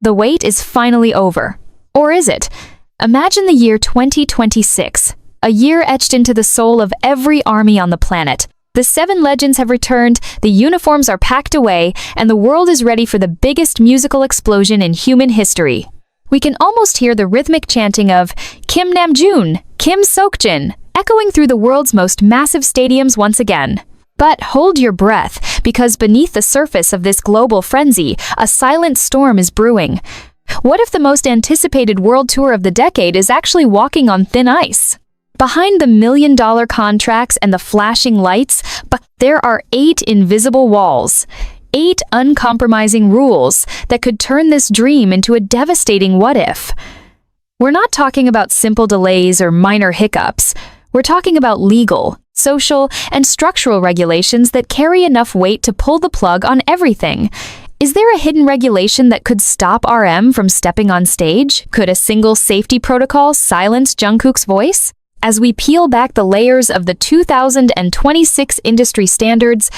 The wait is finally over. Or is it? Imagine the year 2026, a year etched into the soul of every army on the planet. The 7 legends have returned, the uniforms are packed away, and the world is ready for the biggest musical explosion in human history. We can almost hear the rhythmic chanting of Kim Namjoon, Kim Seokjin, echoing through the world's most massive stadiums once again. But hold your breath, because beneath the surface of this global frenzy, a silent storm is brewing. What if the most anticipated world tour of the decade is actually walking on thin ice? Behind the million-dollar contracts and the flashing lights, but there are 8 invisible walls. 8 uncompromising rules that could turn this dream into a devastating what-if. We're not talking about simple delays or minor hiccups. We're talking about legal, social, and structural regulations that carry enough weight to pull the plug on everything. Is there a hidden regulation that could stop RM from stepping on stage? Could a single safety protocol silence Jungkook's voice? As we peel back the layers of the 2026 industry standards,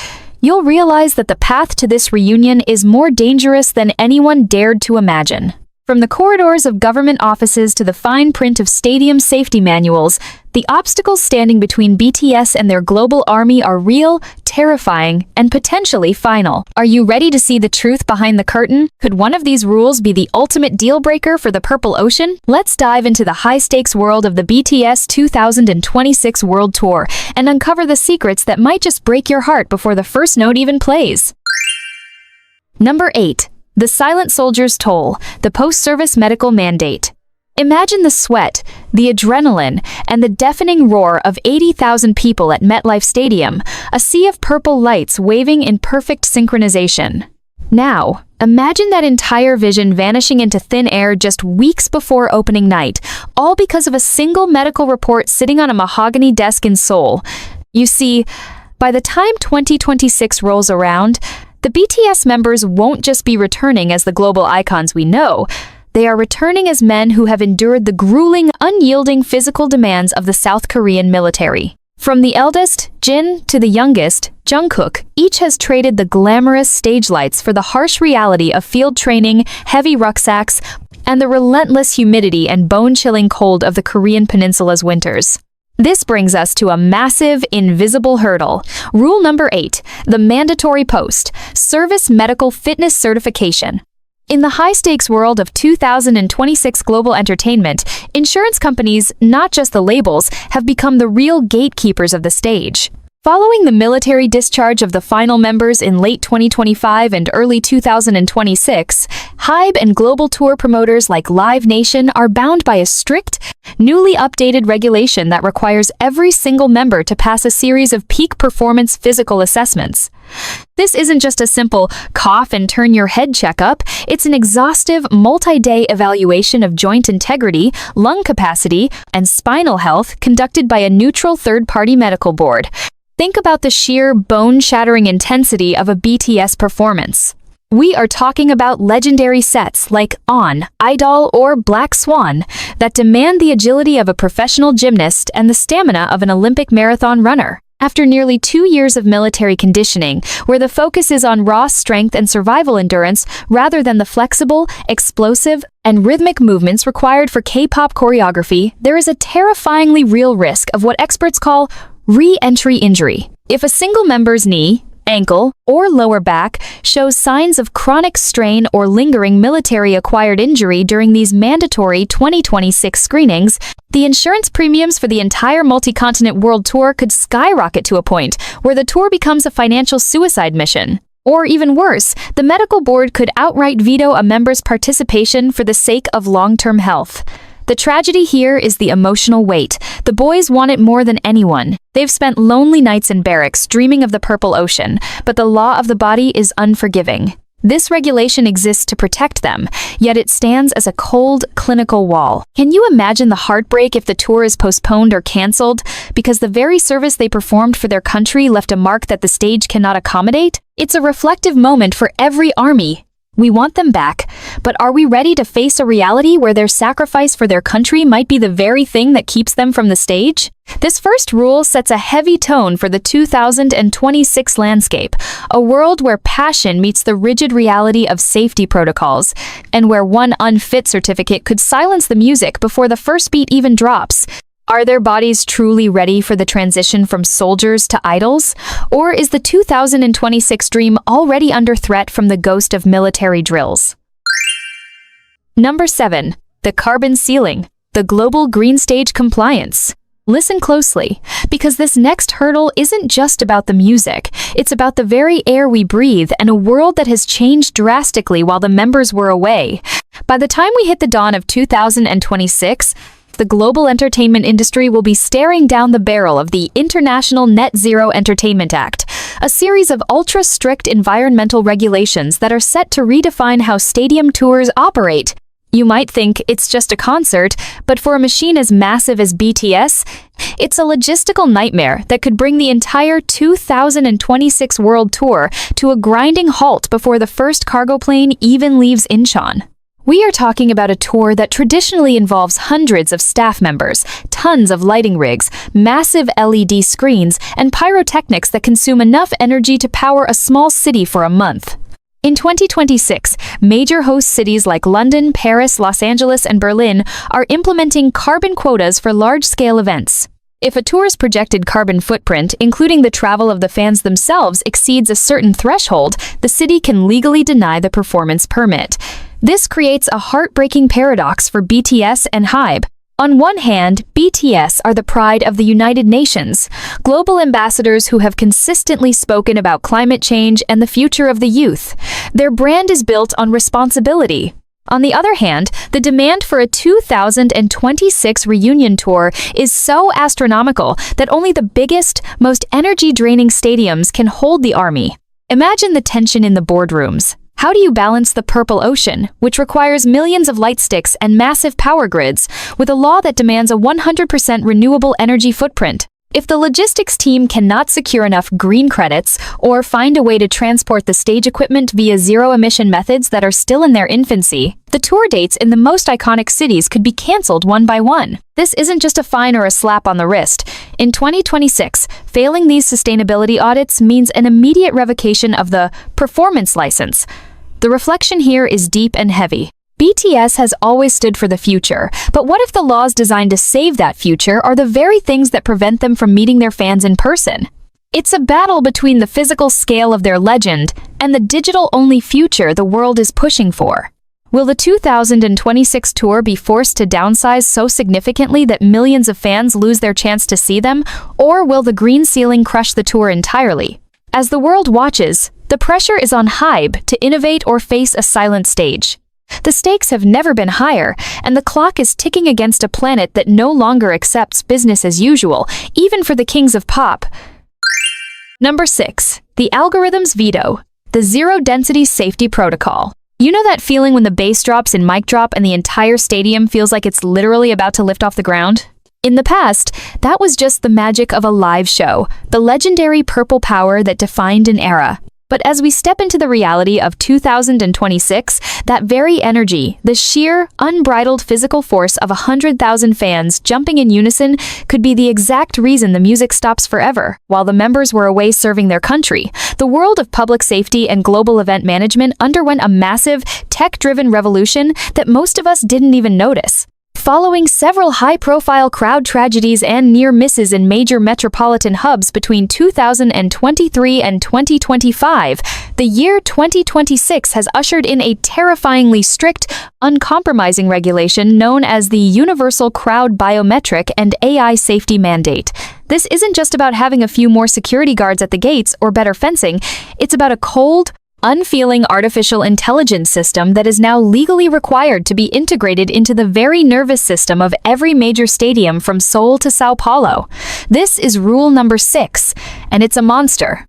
you'll realize that the path to this reunion is more dangerous than anyone dared to imagine. From the corridors of government offices to the fine print of stadium safety manuals, the obstacles standing between BTS and their global army are real, terrifying, and potentially final. Are you ready to see the truth behind the curtain? Could one of these rules be the ultimate deal breaker for the Purple Ocean? Let's dive into the high-stakes world of the BTS 2026 World Tour and uncover the secrets that might just break your heart before the first note even plays. Number 8. The Silent Soldier's Toll, the Post-Service Medical Mandate. Imagine the sweat, the adrenaline, and the deafening roar of 80,000 people at MetLife Stadium, a sea of purple lights waving in perfect synchronization. Now, imagine that entire vision vanishing into thin air just weeks before opening night, all because of a single medical report sitting on a mahogany desk in Seoul. You see, by the time 2026 rolls around, the BTS members won't just be returning as the global icons we know. They are returning as men who have endured the grueling, unyielding physical demands of the South Korean military. From the eldest, Jin, to the youngest, Jungkook, each has traded the glamorous stage lights for the harsh reality of field training, heavy rucksacks, and the relentless humidity and bone-chilling cold of the Korean peninsula's winters. This brings us to a massive, invisible hurdle. Rule number 8, the mandatory post-service medical fitness certification. In the high-stakes world of 2026 global entertainment, insurance companies, not just the labels, have become the real gatekeepers of the stage. Following the military discharge of the final members in late 2025 and early 2026, Hybe and global tour promoters like Live Nation are bound by a strict, newly updated regulation that requires every single member to pass a series of peak performance physical assessments. This isn't just a simple cough and turn your head checkup, it's an exhaustive, multi-day evaluation of joint integrity, lung capacity, and spinal health conducted by a neutral third-party medical board. Think about the sheer bone-shattering intensity of a BTS performance. We are talking about legendary sets like On, Idol, or Black Swan that demand the agility of a professional gymnast and the stamina of an Olympic marathon runner. After nearly 2 years of military conditioning, where the focus is on raw strength and survival endurance rather than the flexible, explosive, and rhythmic movements required for K-pop choreography, there is a terrifyingly real risk of what experts call re-entry injury. If a single member's knee, ankle, or lower back shows signs of chronic strain or lingering military-acquired injury during these mandatory 2026 screenings, the insurance premiums for the entire multi-continent world tour could skyrocket to a point where the tour becomes a financial suicide mission. Or even worse, the medical board could outright veto a member's participation for the sake of long-term health. The tragedy here is the emotional weight. The boys want it more than anyone. They've spent lonely nights in barracks dreaming of the Purple Ocean, but the law of the body is unforgiving. This regulation exists to protect them, yet it stands as a cold, clinical wall. Can you imagine the heartbreak if the tour is postponed or cancelled because the very service they performed for their country left a mark that the stage cannot accommodate? It's a reflective moment for every army. We want them back, but are we ready to face a reality where their sacrifice for their country might be the very thing that keeps them from the stage? This first rule sets a heavy tone for the 2026 landscape, a world where passion meets the rigid reality of safety protocols, and where one unfit certificate could silence the music before the first beat even drops. Are their bodies truly ready for the transition from soldiers to idols? Or is the 2026 dream already under threat from the ghost of military drills? Number 7. The carbon ceiling, the global green stage compliance. Listen closely, because this next hurdle isn't just about the music, it's about the very air we breathe and a world that has changed drastically while the members were away. By the time we hit the dawn of 2026, the global entertainment industry will be staring down the barrel of the International Net Zero Entertainment Act, a series of ultra-strict environmental regulations that are set to redefine how stadium tours operate. You might think it's just a concert, but for a machine as massive as BTS, it's a logistical nightmare that could bring the entire 2026 World Tour to a grinding halt before the first cargo plane even leaves Incheon. We are talking about a tour that traditionally involves hundreds of staff members, tons of lighting rigs, massive LED screens, and pyrotechnics that consume enough energy to power a small city for a month. In 2026, major host cities like London, Paris, Los Angeles, and Berlin are implementing carbon quotas for large-scale events. If a tour's projected carbon footprint, including the travel of the fans themselves, exceeds a certain threshold, the city can legally deny the performance permit. This creates a heartbreaking paradox for BTS and Hybe. On one hand, BTS are the pride of the United Nations, global ambassadors who have consistently spoken about climate change and the future of the youth. Their brand is built on responsibility. On the other hand, the demand for a 2026 reunion tour is so astronomical that only the biggest, most energy-draining stadiums can hold the army. Imagine the tension in the boardrooms. How do you balance the purple ocean, which requires millions of light sticks and massive power grids, with a law that demands a 100% renewable energy footprint? If the logistics team cannot secure enough green credits or find a way to transport the stage equipment via zero-emission methods that are still in their infancy, the tour dates in the most iconic cities could be cancelled one by one. This isn't just a fine or a slap on the wrist. In 2026, failing these sustainability audits means an immediate revocation of the performance license. The reflection here is deep and heavy. BTS has always stood for the future, but what if the laws designed to save that future are the very things that prevent them from meeting their fans in person? It's a battle between the physical scale of their legend and the digital-only future the world is pushing for. Will the 2026 tour be forced to downsize so significantly that millions of fans lose their chance to see them, or will the green ceiling crush the tour entirely? As the world watches, the pressure is on Hybe to innovate or face a silent stage. The stakes have never been higher, and the clock is ticking against a planet that no longer accepts business as usual, even for the kings of pop. Number 6. The algorithm's veto. The zero-density safety protocol. You know that feeling when the bass drops and mic drop and the entire stadium feels like it's literally about to lift off the ground? In the past, that was just the magic of a live show, the legendary purple power that defined an era. But as we step into the reality of 2026, that very energy, the sheer, unbridled physical force of 100,000 fans jumping in unison, could be the exact reason the music stops forever. While the members were away serving their country, the world of public safety and global event management underwent a massive, tech-driven revolution that most of us didn't even notice. Following several high-profile crowd tragedies and near misses in major metropolitan hubs between 2023 and 2025, the year 2026 has ushered in a terrifyingly strict, uncompromising regulation known as the Universal Crowd Biometric and AI Safety Mandate. This isn't just about having a few more security guards at the gates or better fencing, it's about a cold, unfeeling artificial intelligence system that is now legally required to be integrated into the very nervous system of every major stadium from Seoul to Sao Paulo. This is rule number 6, and it's a monster.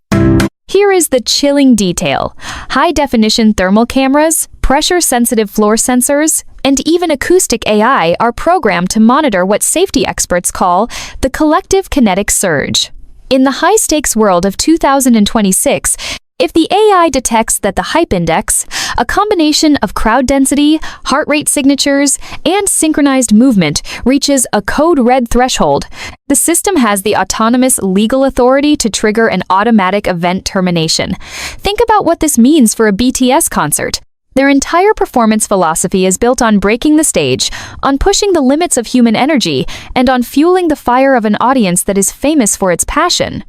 Here is the chilling detail. High-definition thermal cameras, pressure-sensitive floor sensors, and even acoustic AI are programmed to monitor what safety experts call the collective kinetic surge. In the high-stakes world of 2026, If the AI detects that the Hype Index, a combination of crowd density, heart rate signatures, and synchronized movement, reaches a code red threshold, the system has the autonomous legal authority to trigger an automatic event termination. Think about what this means for a BTS concert. Their entire performance philosophy is built on breaking the stage, on pushing the limits of human energy, and on fueling the fire of an audience that is famous for its passion.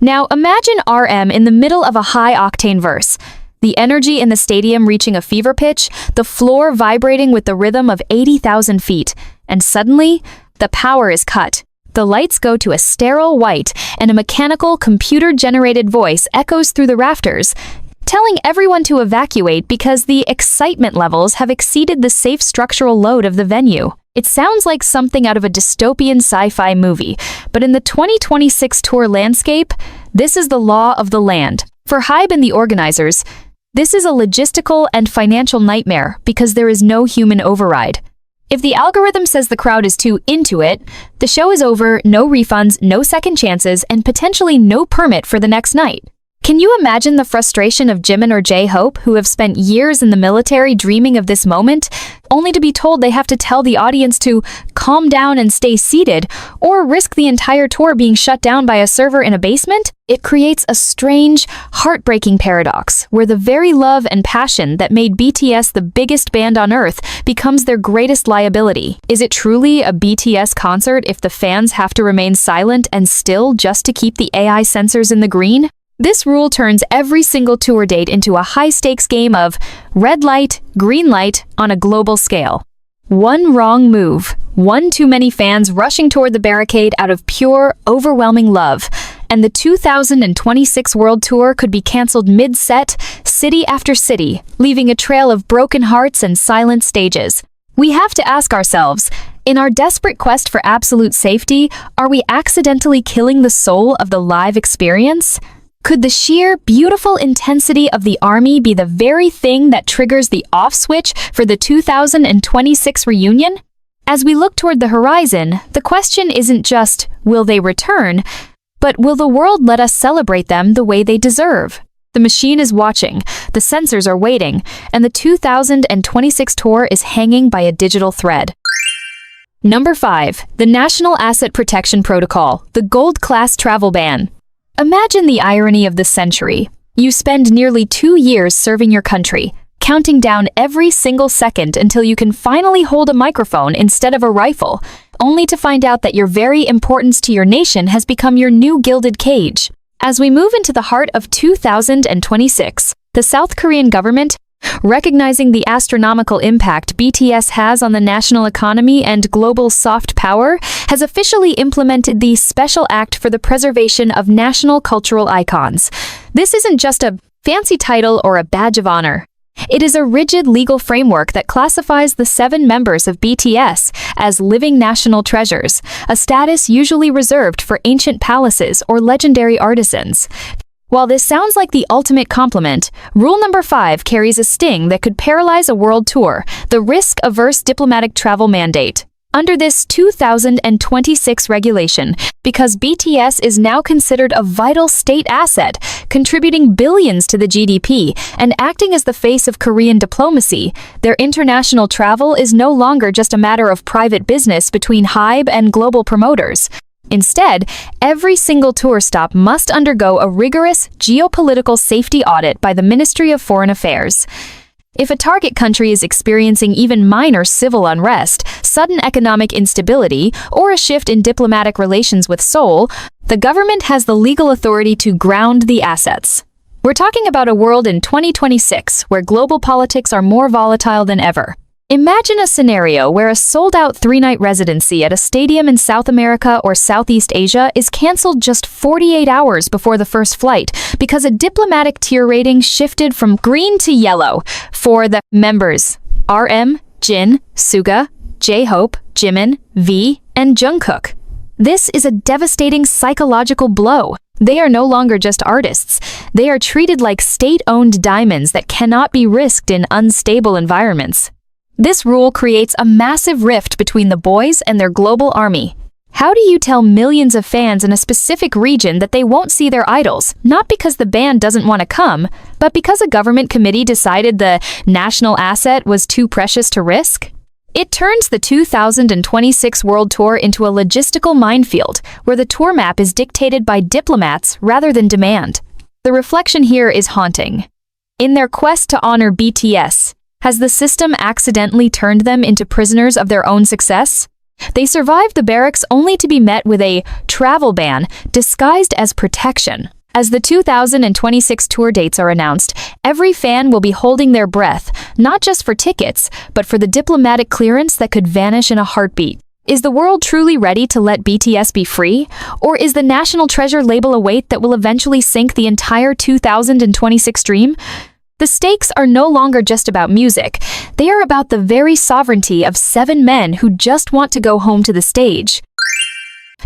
Now imagine RM in the middle of a high-octane verse. The energy in the stadium reaching a fever pitch, the floor vibrating with the rhythm of 80,000 feet, and suddenly, the power is cut. The lights go to a sterile white, and a mechanical, computer-generated voice echoes through the rafters, telling everyone to evacuate because the excitement levels have exceeded the safe structural load of the venue. It sounds like something out of a dystopian sci-fi movie, but in the 2026 tour landscape, this is the law of the land. For Hybe and the organizers, this is a logistical and financial nightmare because there is no human override. If the algorithm says the crowd is too into it, the show is over, no refunds, no second chances, and potentially no permit for the next night. Can you imagine the frustration of Jimin or J-Hope, who have spent years in the military dreaming of this moment, only to be told they have to tell the audience to calm down and stay seated, or risk the entire tour being shut down by a server in a basement? It creates a strange, heartbreaking paradox, where the very love and passion that made BTS the biggest band on Earth becomes their greatest liability. Is it truly a BTS concert if the fans have to remain silent and still just to keep the AI censors in the green? This rule turns every single tour date into a high-stakes game of red light, green light on a global scale. One wrong move, one too many fans rushing toward the barricade out of pure, overwhelming love, and the 2026 World Tour could be cancelled mid-set, city after city, leaving a trail of broken hearts and silent stages. We have to ask ourselves, in our desperate quest for absolute safety, are we accidentally killing the soul of the live experience? Could the sheer, beautiful intensity of the ARMY be the very thing that triggers the off switch for the 2026 reunion? As we look toward the horizon, the question isn't just, will they return, but will the world let us celebrate them the way they deserve? The machine is watching, the censors are waiting, and the 2026 tour is hanging by a digital thread. Number 5. The National Asset Protection Protocol, the Gold Class Travel Ban. Imagine the irony of the century. You spend nearly 2 years serving your country, counting down every single second until you can finally hold a microphone instead of a rifle, only to find out that your very importance to your nation has become your new gilded cage. As we move into the heart of 2026, the South Korean government, recognizing the astronomical impact BTS has on the national economy and global soft power, has officially implemented the Special Act for the Preservation of National Cultural Icons. This isn't just a fancy title or a badge of honor. It is a rigid legal framework that classifies the 7 members of BTS as living national treasures, a status usually reserved for ancient palaces or legendary artisans. While this sounds like the ultimate compliment, rule number 5 carries a sting that could paralyze a world tour, the risk-averse diplomatic travel mandate. Under this 2026 regulation, because BTS is now considered a vital state asset, contributing billions to the GDP and acting as the face of Korean diplomacy, their international travel is no longer just a matter of private business between Hybe and global promoters. Instead, every single tour stop must undergo a rigorous geopolitical safety audit by the Ministry of Foreign Affairs. If a target country is experiencing even minor civil unrest, sudden economic instability, or a shift in diplomatic relations with Seoul, the government has the legal authority to ground the assets. We're talking about a world in 2026 where global politics are more volatile than ever. Imagine a scenario where a sold-out 3-night residency at a stadium in South America or Southeast Asia is canceled just 48 hours before the first flight because a diplomatic tier rating shifted from green to yellow for the members RM, Jin, Suga, J-Hope, Jimin, V, and Jungkook. This is a devastating psychological blow. They are no longer just artists. They are treated like state-owned diamonds that cannot be risked in unstable environments. This rule creates a massive rift between the boys and their global army. How do you tell millions of fans in a specific region that they won't see their idols, not because the band doesn't want to come, but because a government committee decided the national asset was too precious to risk? It turns the 2026 World Tour into a logistical minefield, where the tour map is dictated by diplomats rather than demand. The reflection here is haunting. In their quest to honor BTS, has the system accidentally turned them into prisoners of their own success? They survived the barracks only to be met with a travel ban disguised as protection. As the 2026 tour dates are announced, every fan will be holding their breath, not just for tickets, but for the diplomatic clearance that could vanish in a heartbeat. Is the world truly ready to let BTS be free? Or is the national treasure label a weight that will eventually sink the entire 2026 dream? The stakes are no longer just about music. They are about the very sovereignty of 7 men who just want to go home to the stage.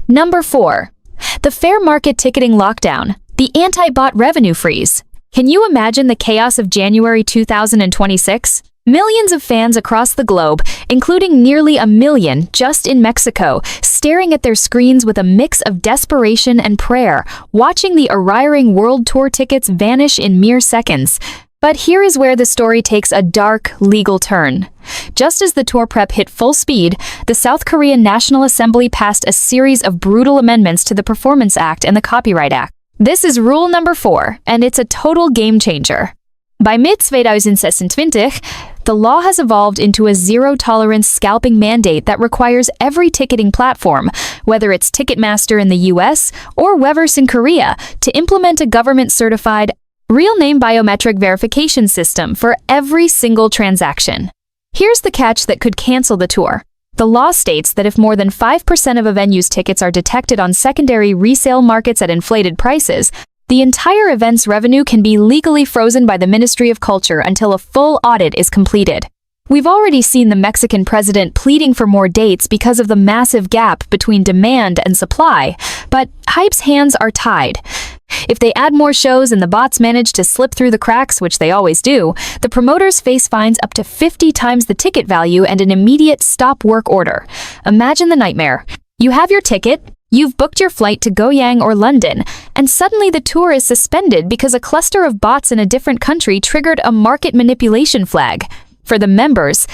Number 4. The fair market ticketing lockdown. The anti-bot revenue freeze. Can you imagine the chaos of January 2026? Millions of fans across the globe, including nearly 1 million just in Mexico, staring at their screens with a mix of desperation and prayer, watching the arriving world tour tickets vanish in mere seconds. But here is where the story takes a dark, legal turn. Just as the tour prep hit full speed, the South Korean National Assembly passed a series of brutal amendments to the Performance Act and the Copyright Act. This is rule number 4, and it's a total game changer. By mid-2026, the law has evolved into a zero-tolerance scalping mandate that requires every ticketing platform, whether it's Ticketmaster in the US or Weverse in Korea, to implement a government-certified real-name biometric verification system for every single transaction. Here's the catch that could cancel the tour. The law states that if more than 5% of a venue's tickets are detected on secondary resale markets at inflated prices, the entire event's revenue can be legally frozen by the Ministry of Culture until a full audit is completed. We've already seen the Mexican president pleading for more dates because of the massive gap between demand and supply, but Hybe's hands are tied. If they add more shows and the bots manage to slip through the cracks, which they always do, the promoters face fines up to 50 times the ticket value and an immediate stop work order. Imagine the nightmare. You have your ticket, you've booked your flight to Goyang or London, and suddenly the tour is suspended because a cluster of bots in a different country triggered a market manipulation flag. For the members,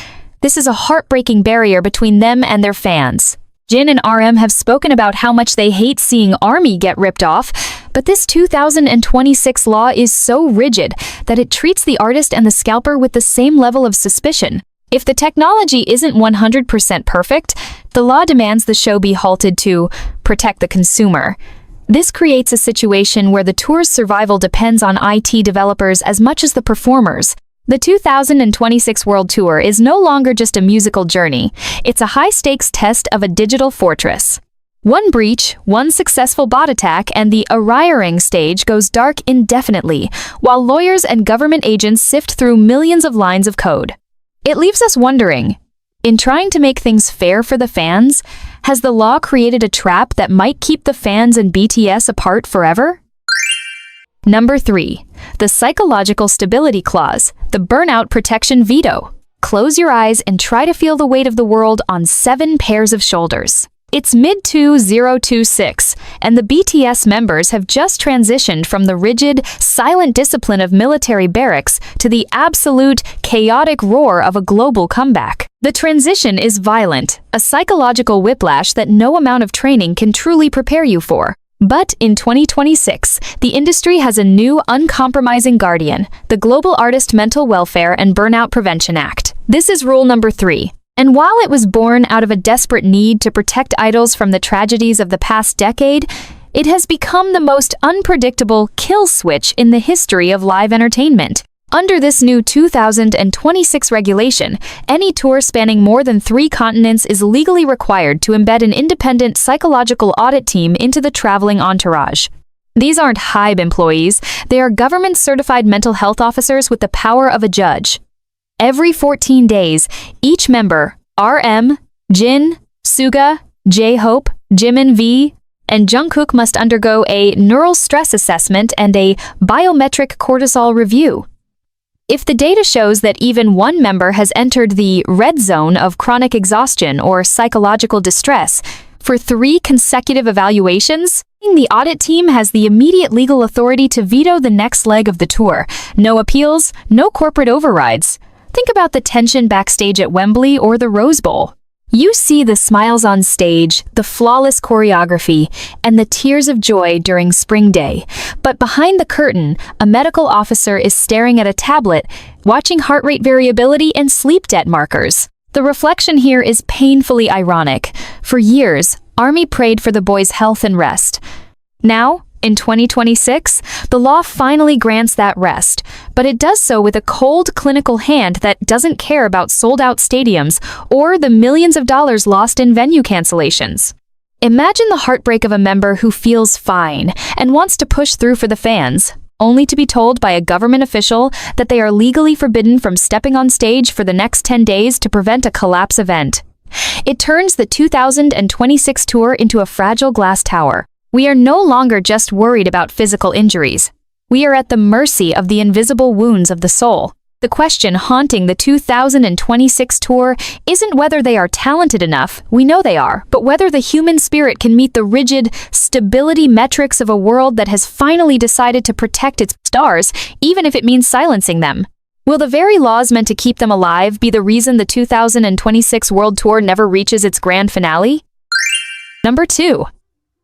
this is a heartbreaking barrier between them and their fans. Jin and RM have spoken about how much they hate seeing ARMY get ripped off, but this 2026 law is so rigid that it treats the artist and the scalper with the same level of suspicion. If the technology isn't 100% perfect, the law demands the show be halted to protect the consumer. This creates a situation where the tour's survival depends on IT developers as much as the performers. The 2026 World Tour is no longer just a musical journey. It's a high-stakes test of a digital fortress. One breach, one successful bot attack, and the arriving stage goes dark indefinitely, while lawyers and government agents sift through millions of lines of code. It leaves us wondering, in trying to make things fair for the fans, has the law created a trap that might keep the fans and BTS apart forever? Number 3. The Psychological Stability Clause, the Burnout Protection Veto. Close your eyes and try to feel the weight of the world on 7 pairs of shoulders. It's mid-2026, and the BTS members have just transitioned from the rigid, silent discipline of military barracks to the absolute, chaotic roar of a global comeback. The transition is violent, a psychological whiplash that no amount of training can truly prepare you for. But in 2026, the industry has a new uncompromising guardian, the Global Artist Mental Welfare and Burnout Prevention Act. This is rule number 3. And while it was born out of a desperate need to protect idols from the tragedies of the past decade, it has become the most unpredictable kill switch in the history of live entertainment. Under this new 2026 regulation, any tour spanning more than 3 continents is legally required to embed an independent psychological audit team into the traveling entourage. These aren't Hybe employees, they are government-certified mental health officers with the power of a judge. Every 14 days, each member, RM, Jin, Suga, J-Hope, Jimin V, and Jungkook must undergo a neural stress assessment and a biometric cortisol review. If the data shows that even one member has entered the red zone of chronic exhaustion or psychological distress, for 3 consecutive evaluations, the audit team has the immediate legal authority to veto the next leg of the tour. No appeals, no corporate overrides. Think about the tension backstage at Wembley or the Rose Bowl. You see the smiles on stage, the flawless choreography, and the tears of joy during Spring Day. But behind the curtain, a medical officer is staring at a tablet, watching heart rate variability and sleep debt markers. The reflection here is painfully ironic. For years, Army prayed for the boys' health and rest. Now, in 2026, the law finally grants that rest, but it does so with a cold clinical hand that doesn't care about sold-out stadiums or the millions of dollars lost in venue cancellations. Imagine the heartbreak of a member who feels fine and wants to push through for the fans, only to be told by a government official that they are legally forbidden from stepping on stage for the next 10 days to prevent a collapse event. It turns the 2026 tour into a fragile glass tower. We are no longer just worried about physical injuries. We are at the mercy of the invisible wounds of the soul. The question haunting the 2026 tour isn't whether they are talented enough, we know they are, but whether the human spirit can meet the rigid stability metrics of a world that has finally decided to protect its stars, even if it means silencing them. Will the very laws meant to keep them alive be the reason the 2026 World Tour never reaches its grand finale? Number 2.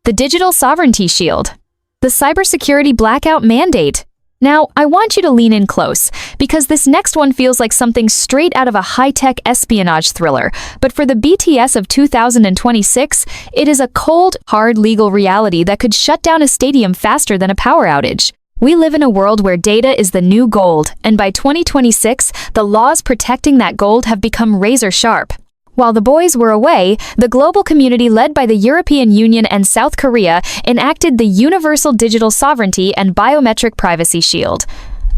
The Digital Sovereignty Shield. The Cybersecurity Blackout Mandate. Now, I want you to lean in close, because this next one feels like something straight out of a high-tech espionage thriller, but for the BTS of 2026, it is a cold, hard legal reality that could shut down a stadium faster than a power outage. We live in a world where data is the new gold, and by 2026, the laws protecting that gold have become razor-sharp. While the boys were away, the global community led by the European Union and South Korea enacted the Universal Digital Sovereignty and Biometric Privacy Shield.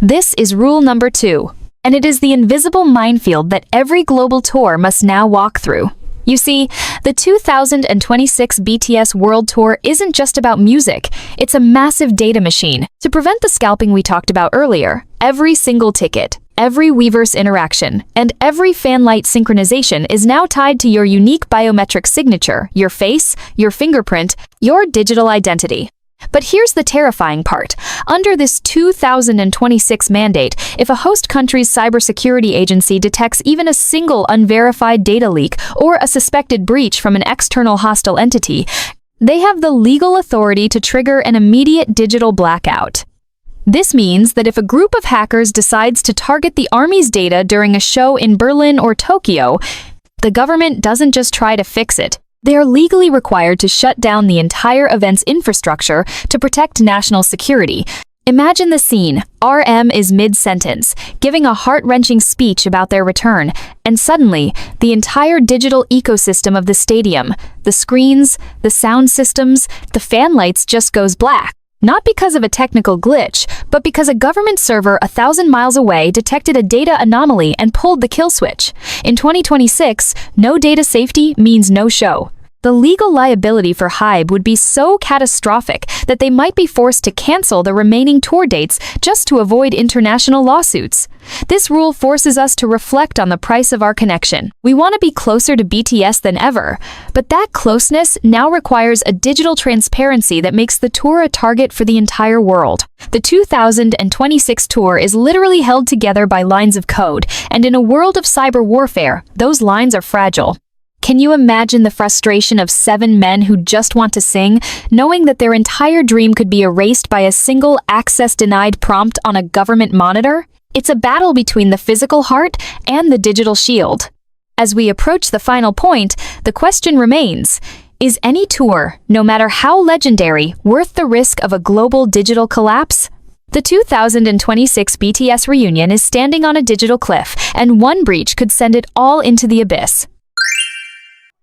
This is rule number 2, and it is the invisible minefield that every global tour must now walk through. You see, the 2026 BTS World Tour isn't just about music, it's a massive data machine. To prevent the scalping we talked about earlier, every single ticket, every Weverse interaction, and every fanlight synchronization is now tied to your unique biometric signature, your face, your fingerprint, your digital identity. But here's the terrifying part. Under this 2026 mandate, if a host country's cybersecurity agency detects even a single unverified data leak or a suspected breach from an external hostile entity, they have the legal authority to trigger an immediate digital blackout. This means that if a group of hackers decides to target the Army's data during a show in Berlin or Tokyo, the government doesn't just try to fix it. They are legally required to shut down the entire event's infrastructure to protect national security. Imagine the scene. RM is mid-sentence, giving a heart-wrenching speech about their return, and suddenly, the entire digital ecosystem of the stadium, the screens, the sound systems, the fan lights just goes black. Not because of a technical glitch, but because a government server 1,000 miles away detected a data anomaly and pulled the kill switch. In 2026, no data safety means no show. The legal liability for Hybe would be so catastrophic that they might be forced to cancel the remaining tour dates just to avoid international lawsuits. This rule forces us to reflect on the price of our connection. We want to be closer to BTS than ever, but that closeness now requires a digital transparency that makes the tour a target for the entire world. The 2026 tour is literally held together by lines of code, and in a world of cyber warfare, those lines are fragile. Can you imagine the frustration of 7 men who just want to sing, knowing that their entire dream could be erased by a single access-denied prompt on a government monitor? It's a battle between the physical heart and the digital shield. As we approach the final point, the question remains, is any tour, no matter how legendary, worth the risk of a global digital collapse? The 2026 BTS reunion is standing on a digital cliff, and one breach could send it all into the abyss.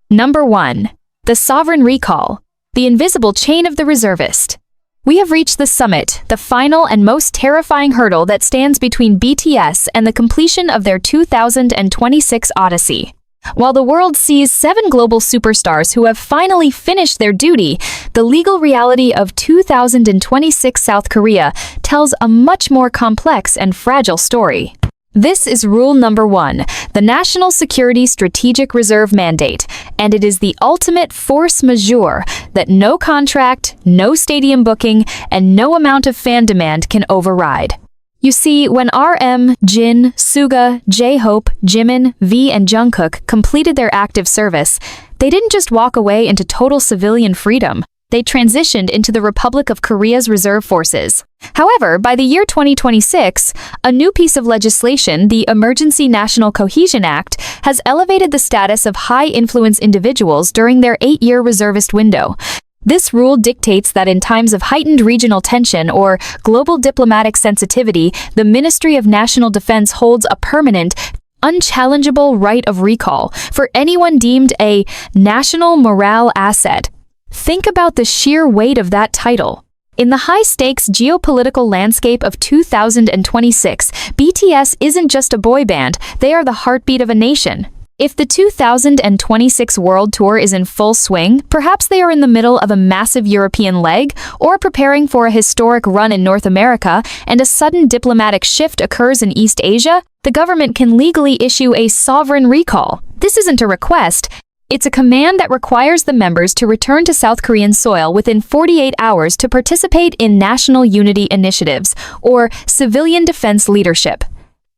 Number 1. The Sovereign Recall. The Invisible Chain of the Reservist. We have reached the summit, the final and most terrifying hurdle that stands between BTS and the completion of their 2026 Odyssey. While the world sees 7 global superstars who have finally finished their duty, the legal reality of 2026 South Korea tells a much more complex and fragile story. This is rule number 1, the National Security Strategic Reserve Mandate, and it is the ultimate force majeure that no contract, no stadium booking, and no amount of fan demand can override. You see, when RM, Jin, Suga, J-Hope, Jimin, V, and Jungkook completed their active service, they didn't just walk away into total civilian freedom. They transitioned into the Republic of Korea's reserve forces. However, by the year 2026, a new piece of legislation, the Emergency National Cohesion Act, has elevated the status of high-influence individuals during their 8-year reservist window. This rule dictates that in times of heightened regional tension or global diplomatic sensitivity, the Ministry of National Defense holds a permanent, unchallengeable right of recall for anyone deemed a national morale asset. Think about the sheer weight of that title. In the high-stakes geopolitical landscape of 2026, BTS isn't just a boy band, they are the heartbeat of a nation. If the 2026 World Tour is in full swing, perhaps they are in the middle of a massive European leg, or preparing for a historic run in North America, and a sudden diplomatic shift occurs in East Asia, the government can legally issue a sovereign recall. This isn't a request. It's a command that requires the members to return to South Korean soil within 48 hours to participate in national unity initiatives, or civilian defense leadership.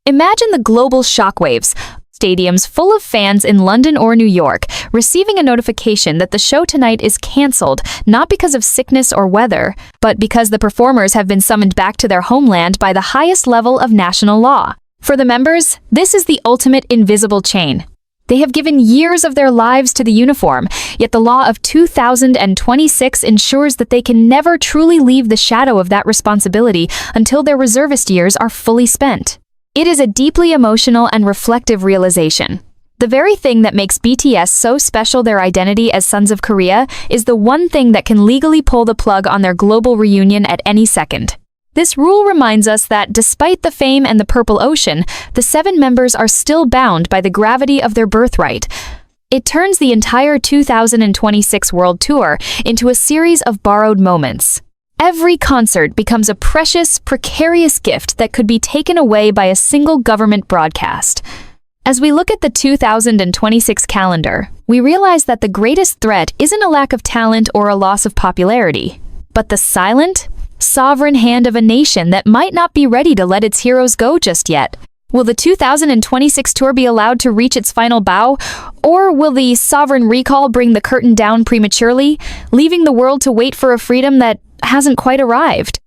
Imagine the global shockwaves. Stadiums full of fans in London or New York, receiving a notification that the show tonight is cancelled, not because of sickness or weather, but because the performers have been summoned back to their homeland by the highest level of national law. For the members, this is the ultimate invisible chain. They have given years of their lives to the uniform, yet the law of 2026 ensures that they can never truly leave the shadow of that responsibility until their reservist years are fully spent. It is a deeply emotional and reflective realization. The very thing that makes BTS so special, their identity as Sons of Korea, is the one thing that can legally pull the plug on their global reunion at any second. This rule reminds us that despite the fame and the purple ocean, the 7 members are still bound by the gravity of their birthright. It turns the entire 2026 World Tour into a series of borrowed moments. Every concert becomes a precious, precarious gift that could be taken away by a single government broadcast. As we look at the 2026 calendar, we realize that the greatest threat isn't a lack of talent or a loss of popularity, but the silent, sovereign hand of a nation that might not be ready to let its heroes go just yet. Will the 2026 tour be allowed to reach its final bow, or will the sovereign recall bring the curtain down prematurely, leaving the world to wait for a freedom that hasn't quite arrived?